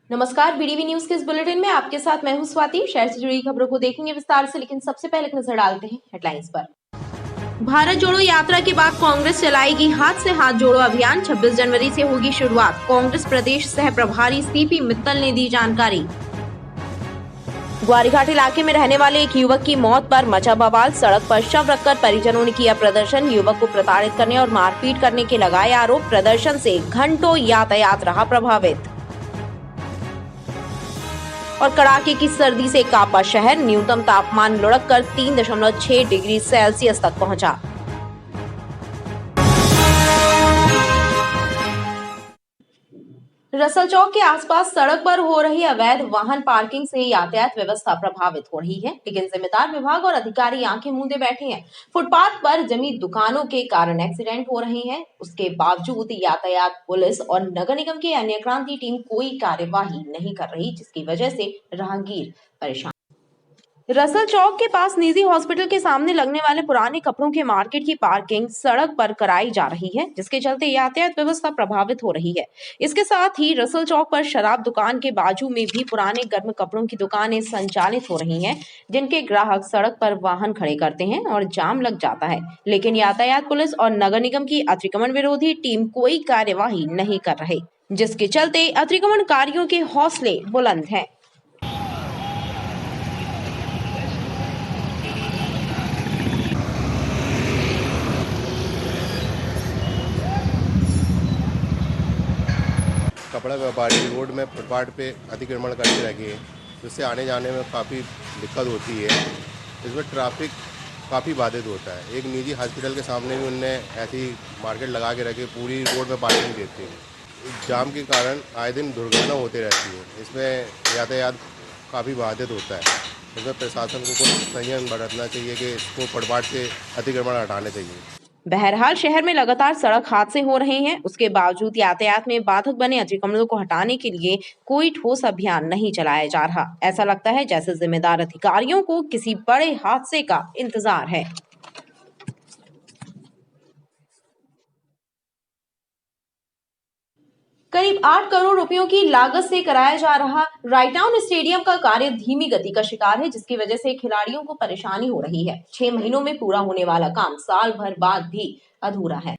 नमस्कार, BDV news के इस बुलेटिन में आपके साथ मैं हूं स्वाति। शहर से जुड़ी खबरों को देखेंगे विस्तार से, लेकिन सबसे पहले एक नजर डालते हैं हेडलाइंस पर। भारत जोड़ो यात्रा के बाद कांग्रेस चलाएगी हाथ से हाथ जोड़ो अभियान। 26 जनवरी से होगी शुरुआत। कांग्रेस प्रदेश सह प्रभारी सीपी मित्तल ने दी जानकारी। ग्वारीघाट इलाके में रहने वाले एक युवक की मौत पर मचा बवाल। सड़क पर शव रखकर परिजनों ने किया प्रदर्शन। युवक को प्रताड़ित करने और मारपीट करने के लगाए आरोप। प्रदर्शन से घंटों यातायात रहा प्रभावित। और कड़ाके की सर्दी से कांपा शहर। न्यूनतम तापमान लुढ़ककर 3.6 डिग्री सेल्सियस तक पहुंचा। रसल चौक के आसपास सड़क पर हो रही अवैध वाहन पार्किंग से यातायात व्यवस्था प्रभावित हो रही है, लेकिन जिम्मेदार विभाग और अधिकारी आंखें मूंदे बैठे हैं। फुटपाथ पर जमी दुकानों के कारण एक्सीडेंट हो रहे हैं, उसके बावजूद यातायात पुलिस और नगर निगम की अन्य क्रांति टीम कोई कार्यवाही नहीं कर रही, जिसकी वजह से राहगीर परेशान। रसल चौक के पास निजी हॉस्पिटल के सामने लगने वाले पुराने कपड़ों के मार्केट की पार्किंग सड़क पर कराई जा रही है, जिसके चलते यातायात व्यवस्था प्रभावित हो रही है। इसके साथ ही रसल चौक पर शराब दुकान के बाजू में भी पुराने गर्म कपड़ों की दुकानें संचालित हो रही हैं, जिनके ग्राहक सड़क पर वाहन खड़े करते हैं और जाम लग जाता है, लेकिन यातायात पुलिस और नगर निगम की अतिक्रमण विरोधी टीम कोई कार्यवाही नहीं कर रही, जिसके चलते अतिक्रमणकारियों के हौसले बुलंद हैं। कपड़ा व्यापारी रोड में फुटपाथ पे अतिक्रमण करके रखे हैं, जिससे आने जाने में काफ़ी दिक्कत होती है। इसमें ट्रैफिक काफ़ी बाधित होता है। एक निजी हॉस्पिटल के सामने भी उनने ऐसी मार्केट लगा के रखे, पूरी रोड में पार्किंग देते हैं। जाम के कारण आए दिन दुर्घटना होती रहती है। इसमें यातायात काफ़ी बाधित होता है। इसमें प्रशासन को कुछ संयम बरतना चाहिए कि इसको फुटपाथ से अतिक्रमण हटाने चाहिए। बहरहाल शहर में लगातार सड़क हादसे हो रहे हैं, उसके बावजूद यातायात में बाधक बने अतिक्रमणों को हटाने के लिए कोई ठोस अभियान नहीं चलाया जा रहा। ऐसा लगता है जैसे जिम्मेदार अधिकारियों को किसी बड़े हादसे का इंतजार है। करीब 8 करोड़ रुपयों की लागत से कराया जा रहा राइटाउन स्टेडियम का कार्य धीमी गति का शिकार है, जिसकी वजह से खिलाड़ियों को परेशानी हो रही है। 6 महीनों में पूरा होने वाला काम साल भर बाद भी अधूरा है।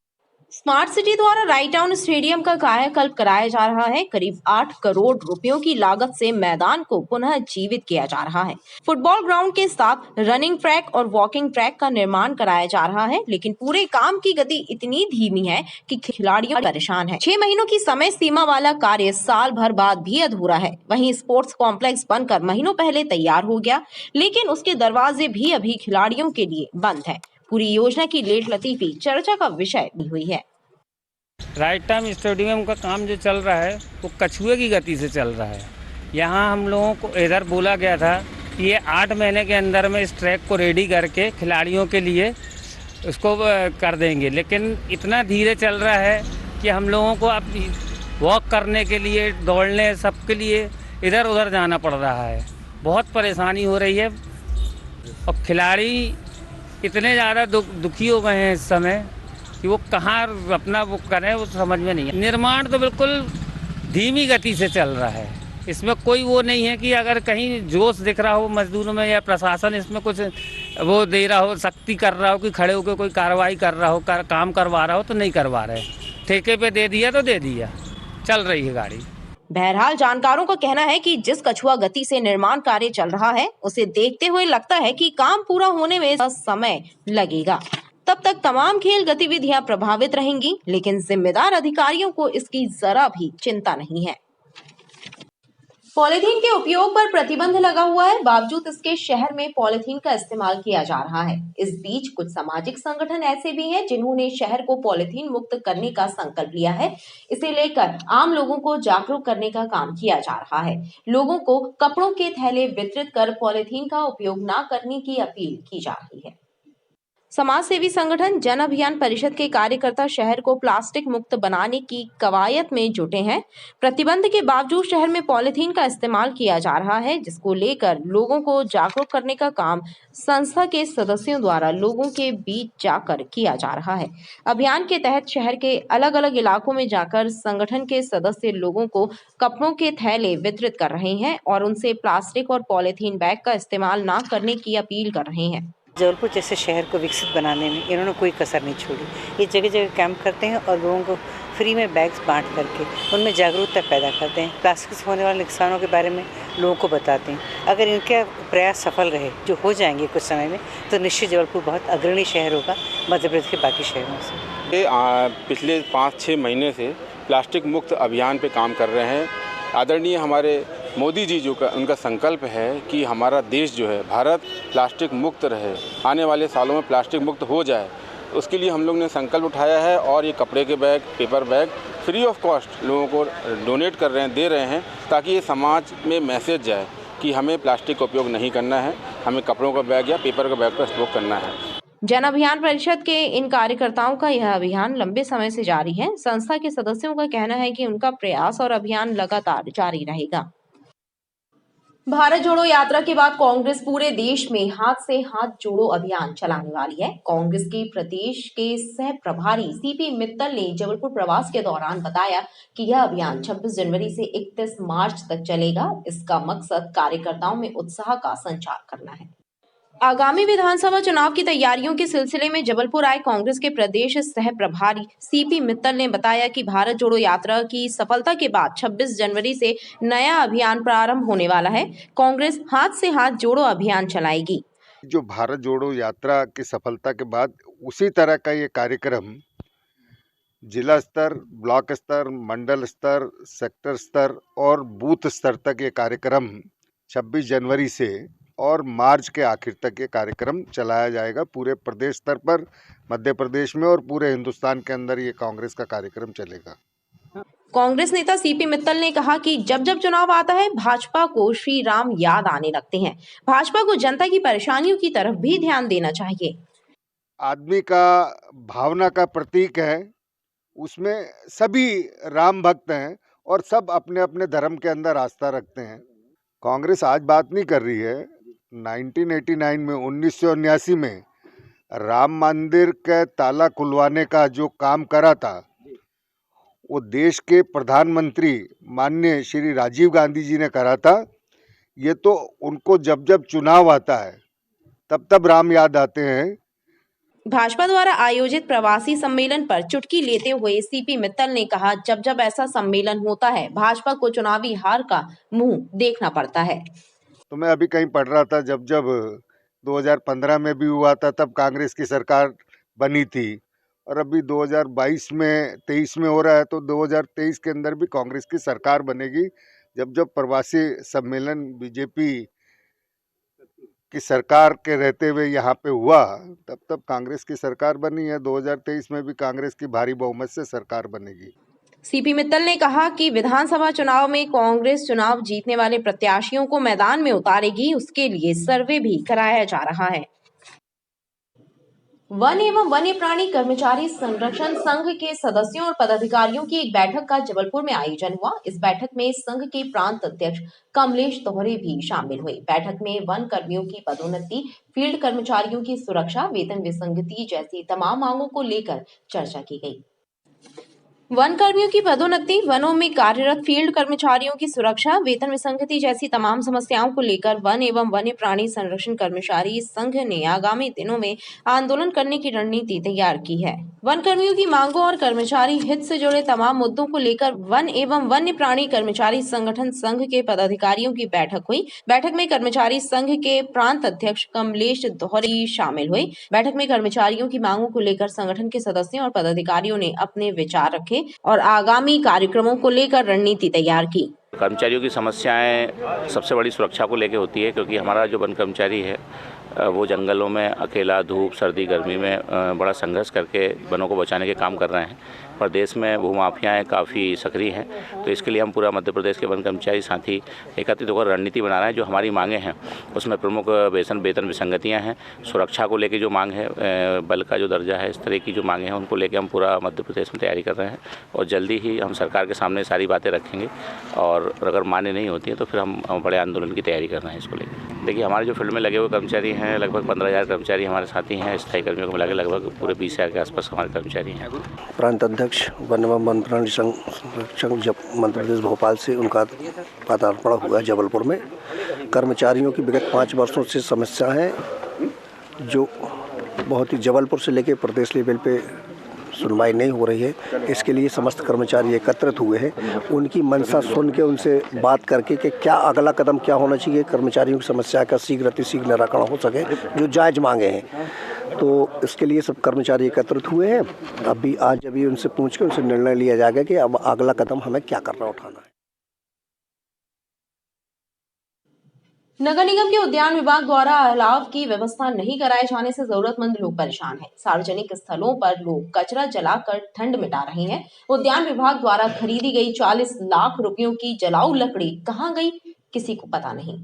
स्मार्ट सिटी द्वारा राइटाउन स्टेडियम का कायाकल्प कराया जा रहा है। करीब 8 करोड़ रुपयों की लागत से मैदान को पुनः जीवित किया जा रहा है। फुटबॉल ग्राउंड के साथ रनिंग ट्रैक और वॉकिंग ट्रैक का निर्माण कराया जा रहा है, लेकिन पूरे काम की गति इतनी धीमी है कि खिलाड़ियों परेशान है। 6 महीनों की समय सीमा वाला कार्य साल भर बाद भी अधूरा है। वहीं स्पोर्ट्स कॉम्प्लेक्स बनकर महीनों पहले तैयार हो गया, लेकिन उसके दरवाजे भी अभी खिलाड़ियों के लिए बंद है। पूरी योजना की लेट लतीफी चर्चा का विषय भी हुई है। राइटाउन स्टेडियम का काम जो चल रहा है वो कछुए की गति से चल रहा है। यहाँ हम लोगों को इधर बोला गया था कि ये 8 महीने के अंदर में इस ट्रैक को रेडी करके खिलाड़ियों के लिए उसको कर देंगे, लेकिन इतना धीरे चल रहा है कि हम लोगों को अब वॉक करने के लिए, दौड़ने सबके लिए इधर उधर जाना पड़ रहा है। बहुत परेशानी हो रही है और खिलाड़ी इतने ज़्यादा दुखी हो गए हैं इस समय कि वो कहाँ अपना वो करें, वो समझ में नहीं है। निर्माण तो बिल्कुल धीमी गति से चल रहा है। इसमें कोई वो नहीं है कि अगर कहीं जोश दिख रहा हो मजदूरों में या प्रशासन इसमें कुछ वो दे रहा हो, सख्ती कर रहा हो कि खड़े होकर कोई कार्रवाई कर रहा हो, काम करवा रहा हो, तो नहीं करवा रहे। ठेके पे दे दिया तो दे दिया, चल रही है गाड़ी। बहरहाल जानकारों का कहना है कि जिस कछुआ गति से निर्माण कार्य चल रहा है, उसे देखते हुए लगता है कि काम पूरा होने में समय लगेगा। तब तक तमाम खेल गतिविधियां प्रभावित रहेंगी, लेकिन जिम्मेदार अधिकारियों को इसकी जरा भी चिंता नहीं है। पॉलीथीन के उपयोग पर प्रतिबंध लगा हुआ है, बावजूद इसके शहर में पॉलीथीन का इस्तेमाल किया जा रहा है। इस बीच कुछ सामाजिक संगठन ऐसे भी हैं जिन्होंने शहर को पॉलीथीन मुक्त करने का संकल्प लिया है। इसे लेकर आम लोगों को जागरूक करने का काम किया जा रहा है। लोगों को कपड़ों के थैले वितरित कर पॉलीथीन का उपयोग न करने की अपील की जा रही है। समाज सेवी संगठन जन अभियान परिषद के कार्यकर्ता शहर को प्लास्टिक मुक्त बनाने की कवायद में जुटे हैं। प्रतिबंध के बावजूद शहर में पॉलीथीन का इस्तेमाल किया जा रहा है, जिसको लेकर लोगों को जागरूक करने का काम संस्था के सदस्यों द्वारा लोगों के बीच जाकर किया जा रहा है। अभियान के तहत शहर के अलग अलग इलाकों में जाकर संगठन के सदस्य लोगों को कपड़ों के थैले वितरित कर रहे हैं और उनसे प्लास्टिक और पॉलीथीन बैग का इस्तेमाल न करने की अपील कर रहे हैं। जबलपुर जैसे शहर को विकसित बनाने में इन्होंने कोई कसर नहीं छोड़ी। ये जगह जगह कैंप करते हैं और लोगों को फ्री में बैग्स बांट करके उनमें जागरूकता पैदा करते हैं। प्लास्टिक से होने वाले नुकसानों के बारे में लोगों को बताते हैं। अगर इनका प्रयास सफल रहे, जो हो जाएंगे कुछ समय में, तो निश्चित जबलपुर बहुत अग्रणी शहर होगा मध्य प्रदेश के बाकी शहरों से। पिछले 5-6 महीने से प्लास्टिक मुक्त अभियान पे काम कर रहे हैं। आदरणीय हमारे मोदी जी जो उनका संकल्प है कि हमारा देश जो है भारत प्लास्टिक मुक्त रहे, आने वाले सालों में प्लास्टिक मुक्त हो जाए, उसके लिए हम लोग ने संकल्प उठाया है और ये कपड़े के bag, paper bag free of cost लोगों को डोनेट कर रहे हैं, दे रहे हैं, ताकि ये समाज में मैसेज जाए कि हमें प्लास्टिक का उपयोग नहीं करना है, हमें कपड़ों का बैग या पेपर का बैग का उपयोग करना है। जन अभियान परिषद के इन कार्यकर्ताओं का यह अभियान लंबे समय से जारी है। संस्था के सदस्यों का कहना है कि उनका प्रयास और अभियान लगातार जारी रहेगा। भारत जोड़ो यात्रा के बाद कांग्रेस पूरे देश में हाथ से हाथ जोड़ो अभियान चलाने वाली है। कांग्रेस के प्रदेश के सह प्रभारी सीपी मित्तल ने जबलपुर प्रवास के दौरान बताया कि यह अभियान 26 जनवरी से 31 मार्च तक चलेगा। इसका मकसद कार्यकर्ताओं में उत्साह का संचार करना है। आगामी विधानसभा चुनाव की तैयारियों के सिलसिले में जबलपुर आए कांग्रेस के प्रदेश सह प्रभारी सीपी मित्तल ने बताया कि भारत जोड़ो यात्रा की सफलता के बाद 26 जनवरी से नया अभियान प्रारंभ होने वाला है। कांग्रेस हाथ से हाथ जोड़ो अभियान चलाएगी। जो भारत जोड़ो यात्रा की सफलता के बाद उसी तरह का ये कार्यक्रम जिला स्तर, ब्लॉक स्तर, मंडल स्तर, सेक्टर स्तर और बूथ स्तर तक ये कार्यक्रम 26 जनवरी से और मार्च के आखिर तक ये कार्यक्रम चलाया जाएगा। पूरे प्रदेश स्तर पर, मध्य प्रदेश में और पूरे हिंदुस्तान के अंदर ये कांग्रेस का कार्यक्रम चलेगा। कांग्रेस नेता सीपी मित्तल ने कहा कि जब जब चुनाव आता है भाजपा को श्री राम याद आने लगते हैं। भाजपा को जनता की परेशानियों की तरफ भी ध्यान देना चाहिए। आदमी का भावना का प्रतीक है, उसमें सभी राम भक्त हैं और सब अपने अपने धर्म के अंदर आस्था रखते हैं। कांग्रेस आज बात नहीं कर रही है। 1989 में 1979 में राम मंदिर के ताला खुलवाने का जो काम करा था वो देश के प्रधानमंत्री माननीय श्री राजीव गांधी जी ने करा था। ये तो उनको जब जब चुनाव आता है तब तब राम याद आते हैं। भाजपा द्वारा आयोजित प्रवासी सम्मेलन पर चुटकी लेते हुए सीपी मित्तल ने कहा, जब जब ऐसा सम्मेलन होता है भाजपा को चुनावी हार का मुंह देखना पड़ता है। तो मैं अभी कहीं पढ़ रहा था, जब जब 2015 में भी हुआ था तब कांग्रेस की सरकार बनी थी और अभी 2022 में 23 में हो रहा है, तो 2023 के अंदर भी कांग्रेस की सरकार बनेगी। जब जब प्रवासी सम्मेलन बीजेपी की सरकार के रहते हुए यहाँ पे हुआ तब तब कांग्रेस की सरकार बनी है। 2023 में भी कांग्रेस की भारी बहुमत से सरकार बनेगी। सीपी मित्तल ने कहा कि विधानसभा चुनाव में कांग्रेस चुनाव जीतने वाले प्रत्याशियों को मैदान में उतारेगी, उसके लिए सर्वे भी कराया जा रहा है। वन एवं वन्य प्राणी कर्मचारी संरक्षण संघ के सदस्यों और पदाधिकारियों की एक बैठक का जबलपुर में आयोजन हुआ। इस बैठक में संघ के प्रांत अध्यक्ष कमलेश दोहरे भी शामिल हुए। बैठक में वन कर्मियों की पदोन्नति, फील्ड कर्मचारियों की सुरक्षा, वेतन विसंगति जैसी तमाम मांगों को लेकर चर्चा की गई। वन कर्मियों की पदोन्नति, वनों में कार्यरत फील्ड कर्मचारियों की सुरक्षा, वेतन विसंगति जैसी तमाम समस्याओं को लेकर वन एवं वन्य प्राणी संरक्षण कर्मचारी संघ ने आगामी दिनों में आंदोलन करने की रणनीति तैयार की है। वन कर्मियों की मांगों और कर्मचारी हित से जुड़े तमाम मुद्दों को लेकर वन एवं वन्य प्राणी कर्मचारी संगठन संघ के पदाधिकारियों की बैठक हुई। बैठक में कर्मचारी संघ के प्रांत अध्यक्ष कमलेश दोहरे शामिल हुए। बैठक में कर्मचारियों की मांगों को लेकर संगठन के सदस्यों और पदाधिकारियों ने अपने विचार रखे और आगामी कार्यक्रमों को लेकर रणनीति तैयार की। कर्मचारियों की समस्याएं सबसे बड़ी सुरक्षा को लेकर होती है, क्योंकि हमारा जो वन कर्मचारी है वो जंगलों में अकेला धूप सर्दी गर्मी में बड़ा संघर्ष करके वनों को बचाने के काम कर रहे हैं। प्रदेश में भूमाफियाएँ काफ़ी सक्रिय हैं। तो इसके लिए हम पूरा मध्य प्रदेश के वन कर्मचारी साथी एकत्रित होकर रणनीति बना रहे हैं। जो हमारी मांगे हैं उसमें प्रमुख वेतन विसंगतियाँ हैं, सुरक्षा को लेकर जो मांग है, बल का जो दर्जा है, इस तरह की जो मांगे हैं उनको लेकर हम पूरा मध्य प्रदेश में तैयारी कर रहे हैं और जल्दी ही हम सरकार के सामने सारी बातें रखेंगे और अगर मान्य नहीं होती है तो फिर हम बड़े आंदोलन की तैयारी कर रहे हैं इसको लेकर। देखिए, हमारे जो फील्ड में लगे हुए कर्मचारी हैं, लगभग 15,000 कर्मचारी हमारे साथी हैं। स्थायी कर्मियों को मिला के लगभग पूरे 20,000 के आसपास हमारे कर्मचारी हैं। प्रांत अध्यक्ष वन एवं वन प्राणी संरक्षण मध्य प्रदेश भोपाल से उनका पदार्पण हुआ जबलपुर में। कर्मचारियों की विगत 5 वर्षों से समस्या है जो बहुत ही जबलपुर से लेकर प्रदेश लेवल पे सुनवाई नहीं हो रही है। इसके लिए समस्त कर्मचारी एकत्रित हुए हैं। उनकी मंशा सुन के उनसे बात करके कि क्या अगला कदम क्या होना चाहिए, कर्मचारियों की समस्या का शीघ्र अतिशीघ्र निराकरण हो सके, जो जायज मांगे हैं। तो इसके लिए सब कर्मचारी एकत्रित हुए हैं। अभी उनसे पूछ के उनसे निर्णय लिया जाएगा कि अब अगला कदम हमें क्या करना उठाना है। नगर निगम के उद्यान विभाग द्वारा अलाव की व्यवस्था नहीं कराए जाने से जरूरतमंद लोग परेशान हैं। सार्वजनिक स्थलों पर लोग कचरा जलाकर ठंड मिटा रहे हैं। उद्यान विभाग द्वारा खरीदी गई 40 लाख रुपयों की जलाऊ लकड़ी कहां गई, किसी को पता नहीं।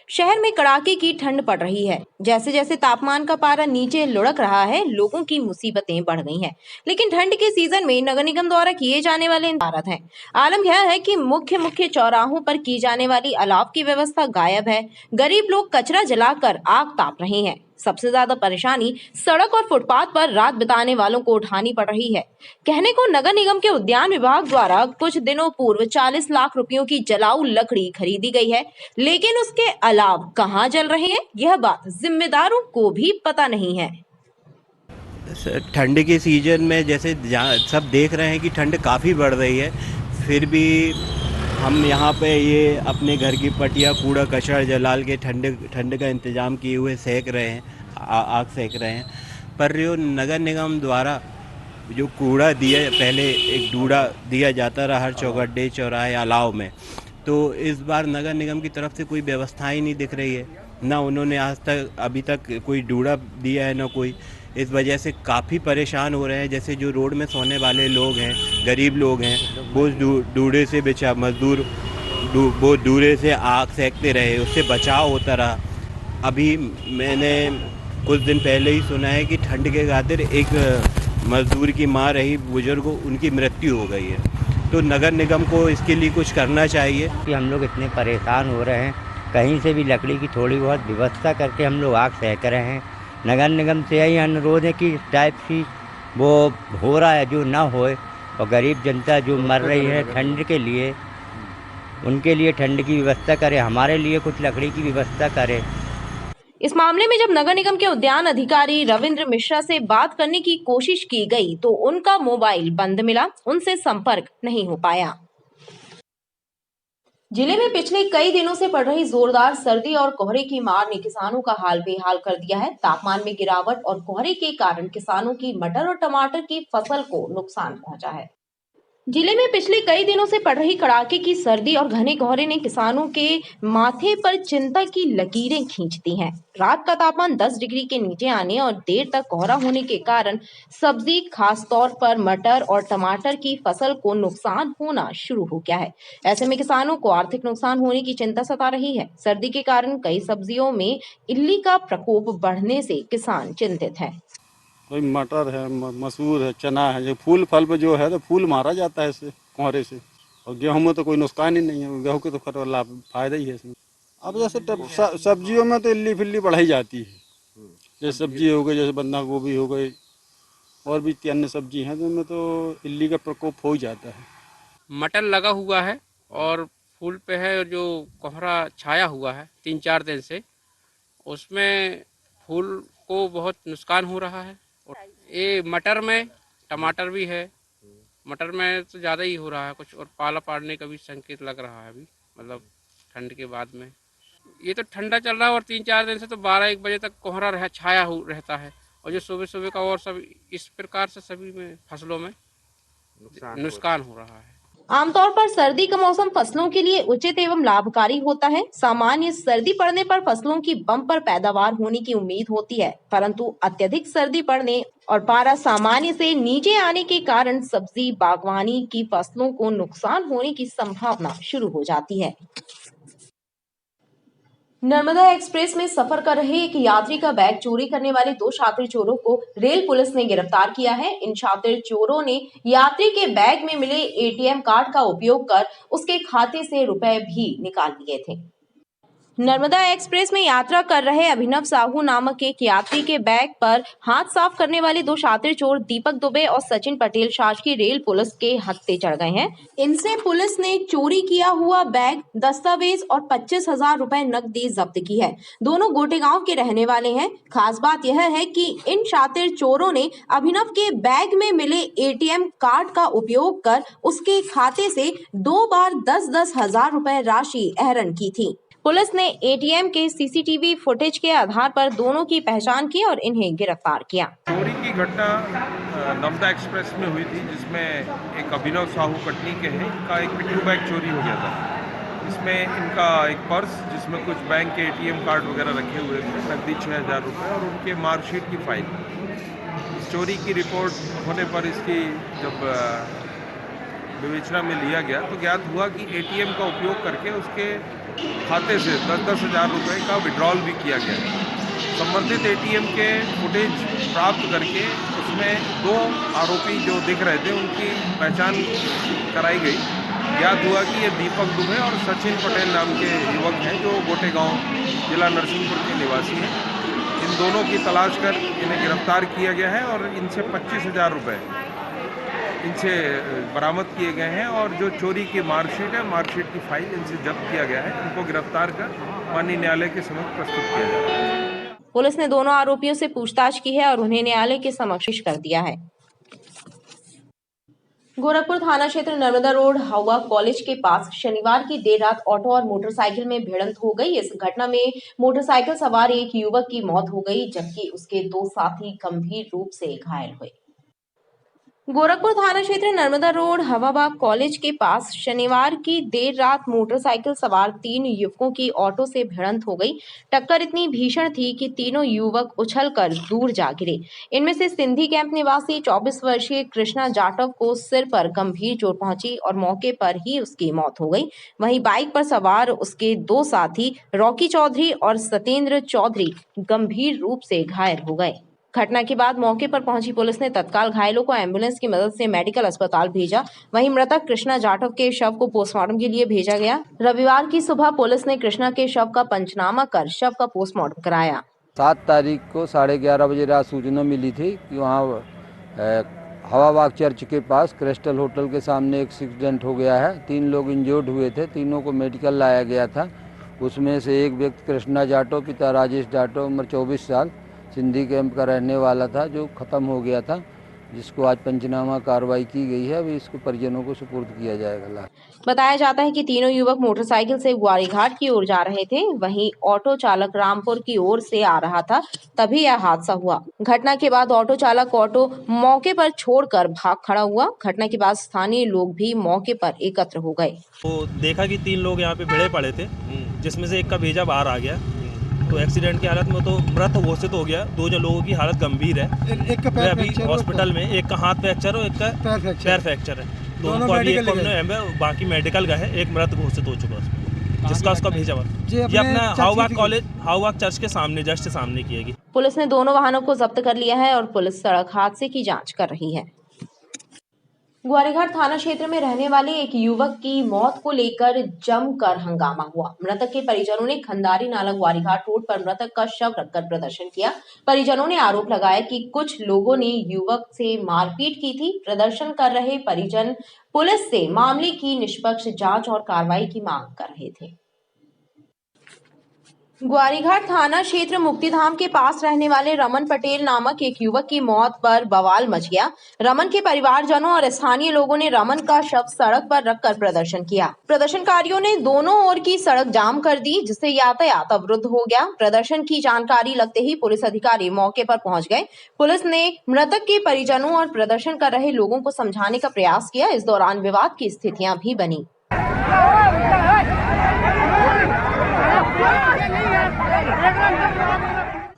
शहर में कड़ाके की ठंड पड़ रही है। जैसे जैसे तापमान का पारा नीचे लुढ़क रहा है, लोगों की मुसीबतें बढ़ गई हैं। लेकिन ठंड के सीजन में नगर निगम द्वारा किए जाने वाले इंतजाम हैं। आलम यह है कि मुख्य चौराहों पर की जाने वाली अलाव की व्यवस्था गायब है। गरीब लोग कचरा जलाकर आग ताप रहे हैं। सबसे ज्यादा परेशानी सड़क और फुटपाथ पर रात बिताने वालों को उठानी पड़ रही है। कहने को नगर निगम के उद्यान विभाग द्वारा कुछ दिनों पूर्व 40 लाख रुपयों की जलाऊ लकड़ी खरीदी गई है, लेकिन उसके अलाव कहां जल रहे हैं, यह बात जिम्मेदारों को भी पता नहीं है। ठंड के सीजन में जैसे सब देख रहे हैं कि ठंड काफ़ी बढ़ रही है, फिर भी हम यहाँ पे ये अपने घर की पटिया कूड़ा कचरा जलाल के ठंड का इंतज़ाम किए हुए सेक रहे हैं, आग सेक रहे हैं। पर जो नगर निगम द्वारा जो कूड़ा दिया, पहले एक डूड़ा दिया जाता रहा हर चौगड्डे चौराहे अलाव में, तो इस बार नगर निगम की तरफ से कोई व्यवस्था ही नहीं दिख रही है। ना उन्होंने अभी तक कोई डूड़ा दिया है, ना कोई। इस वजह से काफ़ी परेशान हो रहे हैं। जैसे जो रोड में सोने वाले लोग हैं, गरीब लोग हैं, वो डूड़े से मजदूर वो डूड़े से आग सेकते रहे, उससे बचाव होता रहा। अभी मैंने कुछ दिन पहले ही सुना है कि ठंड के खातिर एक मजदूर की मां रही बुजुर्ग, उनकी मृत्यु हो गई है। तो नगर निगम को इसके लिए कुछ करना चाहिए। कि हम लोग इतने परेशान हो रहे हैं, कहीं से भी लकड़ी की थोड़ी बहुत व्यवस्था करके हम लोग आग सेक रहे हैं। नगर निगम से यही अनुरोध है कि इस टाइप की वो हो रहा है जो ना होए, और गरीब जनता जो मर रही है ठंड के लिए, उनके लिए ठंड की व्यवस्था करे, हमारे लिए कुछ लकड़ी की व्यवस्था करे। इस मामले में जब नगर निगम के उद्यान अधिकारी रविंद्र मिश्रा से बात करने की कोशिश की गई तो उनका मोबाइल बंद मिला, उनसे संपर्क नहीं हो पाया। जिले में पिछले कई दिनों से पड़ रही जोरदार सर्दी और कोहरे की मार ने किसानों का हाल बेहाल कर दिया है। तापमान में गिरावट और कोहरे के कारण किसानों की मटर और टमाटर की फसल को नुकसान पहुंचा है। जिले में पिछले कई दिनों से पड़ रही कड़ाके की सर्दी और घने कोहरे ने किसानों के माथे पर चिंता की लकीरें खींच दी हैं। रात का तापमान 10 डिग्री के नीचे आने और देर तक कोहरा होने के कारण सब्जी, खास तौर पर मटर और टमाटर की फसल को नुकसान होना शुरू हो गया है। ऐसे में किसानों को आर्थिक नुकसान होने की चिंता सता रही है। सर्दी के कारण कई सब्जियों में इल्ली का प्रकोप बढ़ने से किसान चिंतित है। कोई मटर है, मसूर है, चना है, जो फूल फल पे जो है तो फूल मारा जाता है इससे, कोहरे से। और गेहूं में तो कोई नुकसान ही नहीं है, गेहूं के तो लाभ फायदा ही है इसमें। अब जैसे सब्जियों में तो इल्ली फिल्ली बढ़ाई जाती है। जैसे सब्जी हो गई, जैसे बंधा गोभी हो गई, और भी अन्य सब्जी हैं तो उनमें तो इल्ली का प्रकोप हो ही जाता है। मटर लगा हुआ है और फूल पे है जो कोहरा छाया हुआ है 3-4 दिन से, उसमें फूल को बहुत नुकसान हो रहा है। और ये मटर में, टमाटर भी है, मटर में तो ज़्यादा ही हो रहा है कुछ, और पाला पड़ने का भी संकेत लग रहा है अभी, मतलब ठंड के बाद में। ये तो ठंडा चल रहा है और 3-4 दिन से तो 12-1 बजे तक कोहरा रहता है, और जो सुबह सुबह का, और सब इस प्रकार से सभी में फसलों में नुकसान हो रहा है। आमतौर पर सर्दी का मौसम फसलों के लिए उचित एवं लाभकारी होता है। सामान्य सर्दी पड़ने पर फसलों की बम्पर पैदावार होने की उम्मीद होती है, परंतु अत्यधिक सर्दी पड़ने और पारा सामान्य से नीचे आने के कारण सब्जी बागवानी की फसलों को नुकसान होने की संभावना शुरू हो जाती है। नर्मदा एक्सप्रेस में सफर कर रहे एक यात्री का बैग चोरी करने वाले 2 शातिर चोरों को रेल पुलिस ने गिरफ्तार किया है। इन शातिर चोरों ने यात्री के बैग में मिले एटीएम कार्ड का उपयोग कर उसके खाते से रुपए भी निकाल लिए थे। नर्मदा एक्सप्रेस में यात्रा कर रहे अभिनव साहू नामक एक यात्री के बैग पर हाथ साफ करने वाले 2 शातिर चोर दीपक दुबे और सचिन पटेल शासकीय रेल पुलिस के हत्थे चढ़ गए हैं। इनसे पुलिस ने चोरी किया हुआ बैग, दस्तावेज और 25,000 रुपए नकदी जब्त की है। दोनों गोटेगांव के रहने वाले हैं। खास बात यह है कि इन शातिर चोरों ने अभिनव के बैग में मिले एटीएम कार्ड का उपयोग कर उसके खाते से 2 बार 10-10 हजार रुपए राशि आहरण की थी। पुलिस ने एटीएम के सीसीटीवी फुटेज के आधार पर दोनों की पहचान की और इन्हें गिरफ्तार किया। चोरी की घटना नर्मदा एक्सप्रेस में हुई थी, जिसमें एक अभिनव साहू कटनी के हैं, इनका एक पिट्ठू बैग चोरी हो गया था। इसमें इनका एक पर्स जिसमें कुछ बैंक के एटीएम कार्ड वगैरह रखे हुए थे, नकदी 6,000 रुपये और उनके मार्कशीट की फाइल। इस चोरी की रिपोर्ट होने पर इसकी जब विवेचना में लिया गया तो ज्ञात हुआ कि एटीएम का उपयोग करके उसके खाते से 10-10 हज़ार रुपये का विड्रॉल भी किया गया। संबंधित एटीएम के फुटेज प्राप्त करके उसमें 2 आरोपी जो दिख रहे थे उनकी पहचान कराई गई। ज्ञात हुआ कि ये दीपक दुबे और सचिन पटेल नाम के युवक हैं जो गोटेगांव जिला नरसिंहपुर के निवासी हैं। इन दोनों की तलाश कर इन्हें गिरफ्तार किया गया है और इनसे 25,000 रुपये इनसे बरामद किए गए हैं और जो चोरी की मार्कशीट है, मार्कशीट की फाइल इनसे जब्त किया गया है। इनको गिरफ्तार कर माननीय न्यायालय के समक्ष प्रस्तुत किया जा रहा है। पुलिस ने दोनों आरोपियों से पूछताछ की है और उन्हें न्यायालय के समक्ष पेश कर दिया है। गोरखपुर थाना क्षेत्र नर्मदा रोड हवा कॉलेज के पास शनिवार की देर रात ऑटो और मोटरसाइकिल में भिड़ंत हो गई। इस घटना में मोटरसाइकिल सवार एक युवक की मौत हो गई, जबकि उसके 2 साथी गंभीर रूप से घायल हुए। गोरखपुर थाना क्षेत्र नर्मदा रोड हवाबाग कॉलेज के पास शनिवार की देर रात मोटरसाइकिल सवार 3 युवकों की ऑटो से भिड़ंत हो गई। टक्कर इतनी भीषण थी कि तीनों युवक उछलकर दूर जा गिरे। इनमें से सिंधी कैंप निवासी 24 वर्षीय कृष्णा जाटव को सिर पर गंभीर चोट पहुंची और मौके पर ही उसकी मौत हो गई। वहीं बाइक पर सवार उसके 2 साथी रॉकी चौधरी और सत्येंद्र चौधरी गंभीर रूप से घायल हो गए। घटना के बाद मौके पर पहुंची पुलिस ने तत्काल घायलों को एम्बुलेंस की मदद से मेडिकल अस्पताल भेजा। वहीं मृतक कृष्णा जाटव के शव को पोस्टमार्टम के लिए भेजा गया। रविवार की सुबह पुलिस ने कृष्णा के शव का पंचनामा कर शव का पोस्टमार्टम कराया। 7 तारीख को 11:30 बजे रात सूचना मिली थी कि वहाँ हवाबाग चर्च के पास क्रिस्टल होटल के सामने एक एक्सीडेंट हो गया है। 3 लोग इंजर्ड हुए थे, तीनों को मेडिकल लाया गया था। उसमें से एक व्यक्ति कृष्णा जाटव, पिता राजेश जाटव, उम्र 24 साल, सिंधी कैंप का रहने वाला था, जो ख़त्म हो गया था, जिसको आज पंचनामा कार्रवाई की गई है। अभी इसको परिजनों को सुपुर्द किया जाएगा। बताया जाता है कि तीनों युवक मोटरसाइकिल से ग्वारीघाट की ओर जा रहे थे। वहीं ऑटो चालक रामपुर की ओर से आ रहा था, तभी यह हादसा हुआ। घटना के बाद ऑटो चालक ऑटो मौके पर छोड़कर भाग खड़ा हुआ। घटना के बाद स्थानीय लोग भी मौके पर एकत्र हो गए। तो देखा कि 3 लोग यहाँ पे भिड़े पड़े थे, जिसमें से एक का भेजा बाहर आ गया। तो एक्सीडेंट की हालत में तो मृत घोषित हो गया। 2 लोगों की हालत गंभीर है। एक का पैर अभी हॉस्पिटल में, एक का हाथ फ्रैक्चर और एक का पैर फ्रैक्चर है। दोनों अभी एक बाकी मेडिकल का है। एक मृत घोषित हो चुका है, जिसका उसका भेजा हुआ ये अपना हवाबाग कॉलेज हवाबाग चर्च के सामने जस्ट सामने किएगी। पुलिस ने दोनों वाहनों को जब्त कर लिया है और पुलिस सड़क हादसे की जाँच कर रही है। ग्वारीघाट थाना क्षेत्र में रहने वाले एक युवक की मौत को लेकर जमकर हंगामा हुआ। मृतक के परिजनों ने खंडारी नाला ग्वारीघाट रोड पर मृतक का शव रखकर प्रदर्शन किया। परिजनों ने आरोप लगाया कि कुछ लोगों ने युवक से मारपीट की थी। प्रदर्शन कर रहे परिजन पुलिस से मामले की निष्पक्ष जांच और कार्रवाई की मांग कर रहे थे। ग्वारीघाट थाना क्षेत्र मुक्तिधाम के पास रहने वाले रमन पटेल नामक एक युवक की मौत पर बवाल मच गया। रमन के परिवारजनों और स्थानीय लोगों ने रमन का शव सड़क पर रखकर प्रदर्शन किया। प्रदर्शनकारियों ने दोनों ओर की सड़क जाम कर दी, जिससे यातायात अवरुद्ध हो गया। प्रदर्शन की जानकारी लगते ही पुलिस अधिकारी मौके पर पहुंच गए। पुलिस ने मृतक के परिजनों और प्रदर्शन कर रहे लोगों को समझाने का प्रयास किया। इस दौरान विवाद की स्थितियां भी बनी।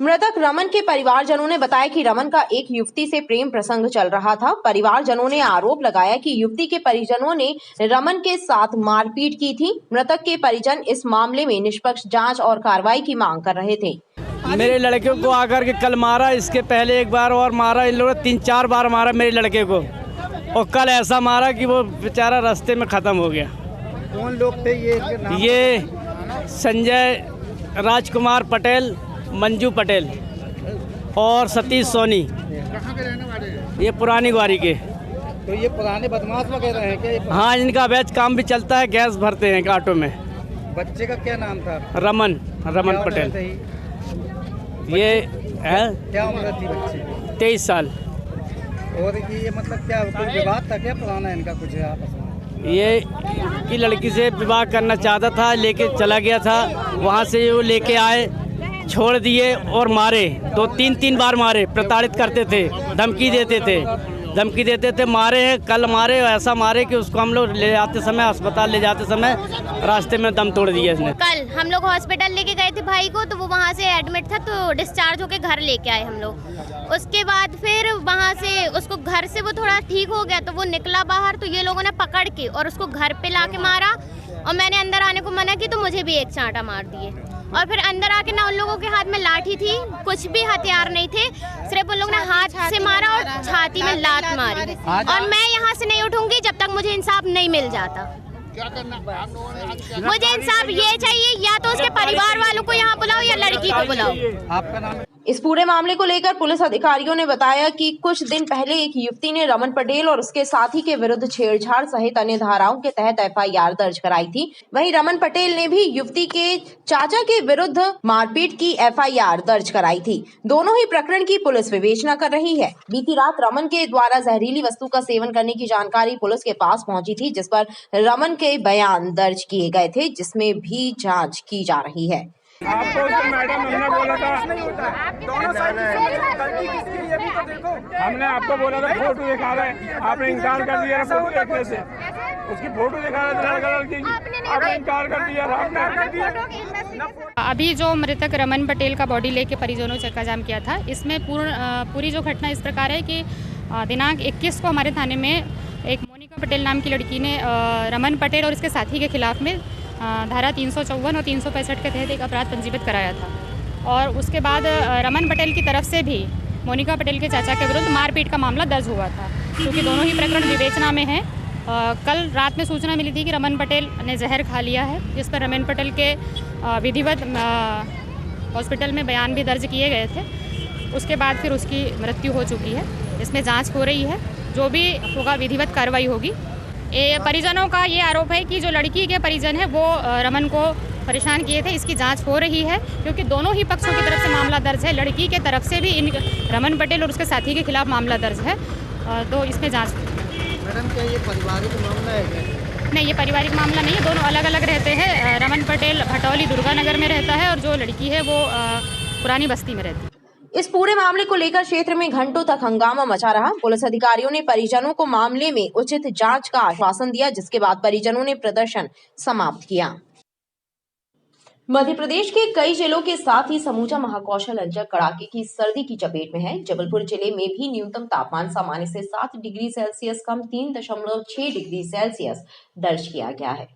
मृतक रमन के परिवारजनों ने बताया कि रमन का एक युवती से प्रेम प्रसंग चल रहा था। परिवारजनों ने आरोप लगाया कि युवती के परिजनों ने रमन के साथ मारपीट की थी। मृतक के परिजन इस मामले में निष्पक्ष जांच और कार्रवाई की मांग कर रहे थे। मेरे लड़के को आकर के कल मारा, इसके पहले एक बार और मारा, इन लोगों ने 3-4 बार मारा मेरे लड़के को, और कल ऐसा मारा कि वो बेचारा रास्ते में ख़त्म हो गया। कौन लोग थे ये संजय राजकुमार पटेल, मंजू पटेल और सतीश सोनी। कहाँ के रहने वाले? ये पुरानी ग्वारी के। तो ये पुराने बदमाश वगैरह हैं क्या? हाँ, इनका अवैध काम भी चलता है, गैस भरते हैं ऑटो में। बच्चे का क्या नाम था? रमन पटेल। ये है क्या उम्र थी बच्चे? 23 साल। और ये मतलब क्या कोई विवाद था क्या पुराना इनका कुछ आपस में? ये की लड़की से विवाह करना चाहता था, लेके चला गया था। वहाँ से वो लेके आए, छोड़ दिए और मारे। 2-3 बार मारे, प्रताड़ित करते थे, धमकी देते थे, मारे हैं। कल मारे, ऐसा मारे कि उसको हम लोग ले जाते समय, अस्पताल ले जाते समय रास्ते में दम तोड़ दिया इसने। कल हम लोग हॉस्पिटल लेके गए थे भाई को, तो वो वहाँ से एडमिट था, तो डिस्चार्ज होके घर लेके आए हम लोग। उसके बाद फिर वहाँ से उसको घर से वो थोड़ा ठीक हो गया, तो वो निकला बाहर, तो ये लोगों ने पकड़ के और उसको घर पे लाके मारा, और मैंने अंदर आने को मना की तो मुझे भी एक चांटा मार दिए। और फिर अंदर आके ना उन लोगों के हाथ में लाठी थी, कुछ भी हथियार नहीं थे, सिर्फ उन लोगों ने हाथ से मारा और छाती में लात मारी। और मैं यहाँ से नहीं उठूंगी जब तक मुझे इंसाफ नहीं मिल जाता। क्या करना? मुझे इंसाफ ये चाहिए, या तो उसके परिवार वालों को यहाँ बुलाओ या लड़की को बुलाओ। आपका नाम? इस पूरे मामले को लेकर पुलिस अधिकारियों ने बताया कि कुछ दिन पहले एक युवती ने रमन पटेल और उसके साथी के विरुद्ध छेड़छाड़ सहित अन्य धाराओं के तहत FIR दर्ज कराई थी। वहीं रमन पटेल ने भी युवती के चाचा के विरुद्ध मारपीट की FIR दर्ज कराई थी। दोनों ही प्रकरण की पुलिस विवेचना कर रही है। बीती रात रमन के द्वारा जहरीली वस्तु का सेवन करने की जानकारी पुलिस के पास पहुंची थी, जिस पर रमन के बयान दर्ज किए गए थे, जिसमें भी जाँच की जा रही है। आपको मैडम हमने बोला था, दोनों साइड गलती किसकी है अभी तो देखो। हमने आपको बोला था फोटो दिखा रहे, आपने इनकार कर दिया फोटो देखने से। उसकी फोटो दिखा रहे थे कलर की, आपने इनकार कर दिया। अभी जो मृतक रमन पटेल का बॉडी लेके परिजनों ने चक्का जाम किया था, इसमें पूरी जो घटना इस प्रकार है कि दिनांक 21 को हमारे थाने में एक मोनिका पटेल नाम की लड़की ने रमन पटेल और इसके साथी के खिलाफ में धारा 354 और 365 के तहत एक अपराध पंजीबत कराया था। और उसके बाद रमन पटेल की तरफ से भी मोनिका पटेल के चाचा के विरुद्ध मारपीट का मामला दर्ज हुआ था, क्योंकि दोनों ही प्रकरण विवेचना में हैं। कल रात में सूचना मिली थी कि रमन पटेल ने जहर खा लिया है, जिस पर रमन पटेल के विधिवत हॉस्पिटल में बयान भी दर्ज किए गए थे। उसके बाद फिर उसकी मृत्यु हो चुकी है। इसमें जांच हो रही है, जो भी होगा विधिवत कार्रवाई होगी। परिजनों का ये आरोप है कि जो लड़की के परिजन है वो रमन को परेशान किए थे। इसकी जांच हो रही है, क्योंकि दोनों ही पक्षों की तरफ से मामला दर्ज है। लड़की के तरफ से भी इन रमन पटेल और उसके साथी के खिलाफ मामला दर्ज है, तो इसमें जांच। मैडम, क्या ये पारिवारिक मामला है क्या? नहीं, ये पारिवारिक मामला नहीं है, दोनों अलग अलग रहते हैं। रमन पटेल भटौली दुर्गानगर में रहता है और जो लड़की है वो पुरानी बस्ती में रहती है। इस पूरे मामले को लेकर क्षेत्र में घंटों तक हंगामा मचा रहा। पुलिस अधिकारियों ने परिजनों को मामले में उचित जांच का आश्वासन दिया, जिसके बाद परिजनों ने प्रदर्शन समाप्त किया। मध्य प्रदेश के कई जिलों के साथ ही समूचा महाकौशल अंचल कड़ाके की सर्दी की चपेट में है। जबलपुर जिले में भी न्यूनतम तापमान सामान्य से 7 डिग्री सेल्सियस कम 3.6 डिग्री सेल्सियस दर्ज किया गया है।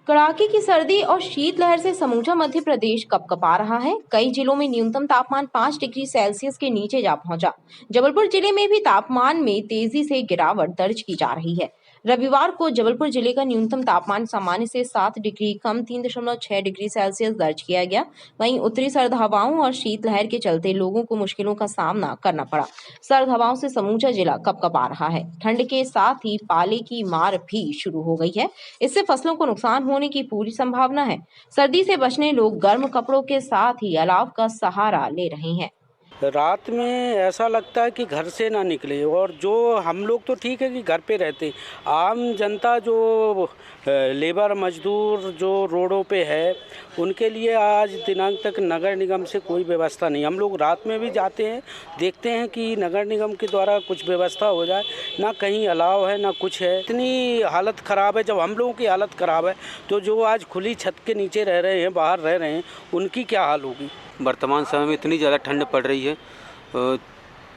कड़ाके की सर्दी और शीतलहर से समूचा मध्य प्रदेश कपकपा रहा है। कई जिलों में न्यूनतम तापमान 5 डिग्री सेल्सियस के नीचे जा पहुंचा। जबलपुर जिले में भी तापमान में तेजी से गिरावट दर्ज की जा रही है। रविवार को जबलपुर जिले का न्यूनतम तापमान सामान्य से 7 डिग्री कम 3.6 डिग्री सेल्सियस दर्ज किया गया। वहीं उत्तरी सर्द हवाओं और शीतलहर के चलते लोगों को मुश्किलों का सामना करना पड़ा। सर्द हवाओं से समूचा जिला कपकपा रहा है। ठंड के साथ ही पाले की मार भी शुरू हो गई है। इससे फसलों को नुकसान होने की पूरी संभावना है। सर्दी से बचने लोग गर्म कपड़ों के साथ ही अलाव का सहारा ले रहे हैं। रात में ऐसा लगता है कि घर से ना निकले, और जो हम लोग तो ठीक है कि घर पे रहते, आम जनता जो लेबर मजदूर जो रोडों पे है उनके लिए आज दिनांक तक नगर निगम से कोई व्यवस्था नहीं। हम लोग रात में भी जाते हैं, देखते हैं कि नगर निगम के द्वारा कुछ व्यवस्था हो जाए, ना कहीं अलाव है ना कुछ है। इतनी हालत ख़राब है। जब हम लोगों की हालत ख़राब है तो जो आज खुली छत के नीचे रह रहे हैं, बाहर रह रहे हैं, उनकी क्या हाल होगी। वर्तमान समय में इतनी ज़्यादा ठंड पड़ रही है,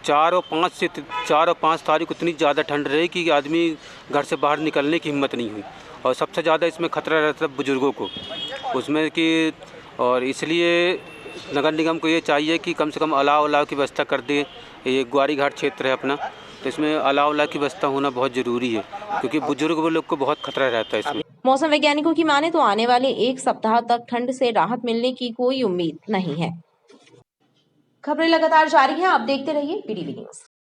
4 और 5 तारीख इतनी ज़्यादा ठंड रही कि आदमी घर से बाहर निकलने की हिम्मत नहीं हुई। और सबसे ज़्यादा इसमें खतरा रहता है बुजुर्गों को उसमें कि, और इसलिए नगर निगम को ये चाहिए कि कम से कम अलाव की व्यवस्था कर दे। ये ग्वारी घाट क्षेत्र है अपना, तो इसमें अलाव की व्यवस्था होना बहुत ज़रूरी है, क्योंकि बुजुर्ग लोग को बहुत खतरा रहता है इसमें। मौसम वैज्ञानिकों की माने तो आने वाले एक सप्ताह तक ठंड से राहत मिलने की कोई उम्मीद नहीं है। खबरें लगातार जारी हैं, आप देखते रहिए PDV न्यूज़।